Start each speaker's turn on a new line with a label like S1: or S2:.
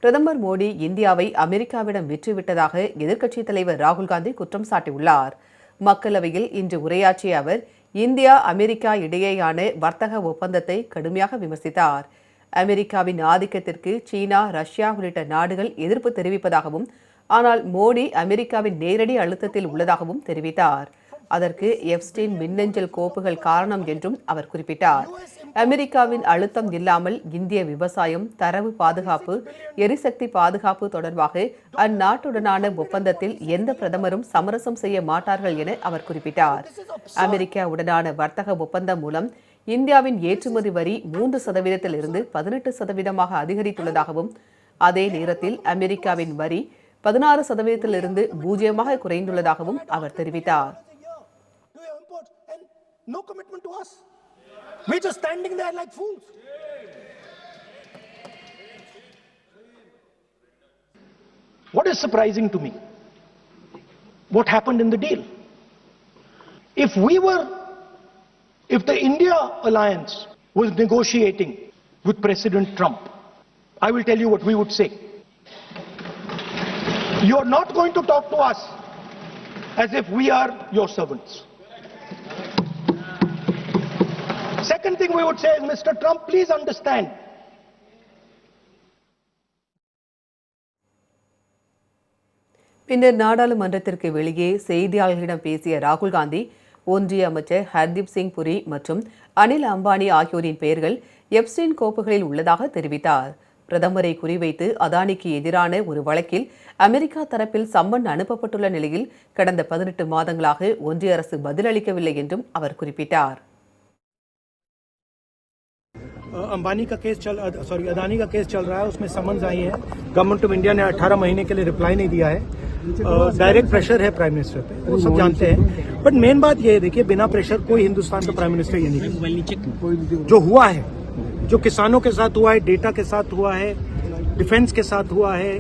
S1: பிரதமர் மோடி இந்தியாவை அமெரிக்காவிடம் விற்றுவிட்டதாக எதிர்க்கட்சித் தலைவர் ராகுல் காந்தி குற்றம் சாட்டியுள்ளார். மக்களவையில் இன்று உரையாற்றிய அவர் இந்தியா அமெரிக்கா இடையேயான வர்த்தக ஒப்பந்தத்தை கடுமையாக விமர்சித்தார். அமெரிக்காவின் ஆதிக்கத்திற்கு சீனா, ரஷ்யா உள்ளிட்ட நாடுகள் எதிர்ப்பு தெரிவிப்பதாகவும், ஆனால் மோடி அமெரிக்காவின் நேரடி அழுத்தத்தில் உள்ளதாகவும் தெரிவித்தார். அதற்கு எப்ஸ்டீன் மின்னஞ்சல் கோப்புகள் காரணம் என்றும் அவர் குறிப்பிட்டார். அமெரிக்காவின் அழுத்தம் இல்லாமல் இந்திய விவசாயம், தரவு பாதுகாப்பு, எரிசக்தி பாதுகாப்பு தொடர்பாக அந்நாட்டுடனான ஒப்பந்தத்தில் எந்த பிரதமரும் சமரசம் செய்ய மாட்டார்கள் என அவர் குறிப்பிட்டார். அமெரிக்காவுடனான வர்த்தக ஒப்பந்தம் மூலம் இந்தியாவின் ஏற்றுமதி வரி 3%இலிருந்து 18% அதிகரித்துள்ளதாகவும், அதே நேரத்தில் அமெரிக்காவின் வரி 16%இலிருந்து 0% குறைந்துள்ளதாகவும் அவர் தெரிவித்தார்.
S2: No commitment to us. We're just standing there like fools. What is surprising to me? What happened in the deal? If the India alliance was negotiating with President Trump, I will tell you what we would say. You're not going to talk to us as if we are your servants. Second thing we would say is, Mr. Trump, please understand.
S1: பின்னர் நாடாளுமன்றத்திற்கு வெளியே செய்தியாளர்களிடம் பேசிய ராகுல் காந்தி, ஒன்றிய அமைச்சர் ஹர்தீப் சிங் புரி மற்றும் அனில் அம்பானி ஆகியோரின் பெயர்கள் எப்ஸ்டீன் கோப்புகளில் உள்ளதாக தெரிவித்தார். பிரதமரை குறிவைத்து அதானிக்கு எதிரான ஒரு வழக்கில் அமெரிக்கா தரப்பில் சம்மன் அனுப்பப்பட்டுள்ள நிலையில் கடந்த 18 மாதங்களாக ஒன்றிய அரசு பதிலளிக்கவில்லை என்றும் அவர் குறிப்பிட்டார்.
S3: अंबानी का केस अदानी का केस चल रहा है, उसमें समन्स आई है. गवर्नमेंट ऑफ इंडिया ने 18 महीने के लिए रिप्लाई नहीं दिया है. डायरेक्ट प्रेशर है प्राइम मिनिस्टर पे, वो सब जानते हैं. बट मेन बात ये है, देखिए, बिना प्रेशर कोई हिंदुस्तान का प्राइम मिनिस्टर ये नहीं कर. जो हुआ है, जो किसानों के साथ हुआ है, डेटा के साथ हुआ है, डिफेंस के साथ हुआ है.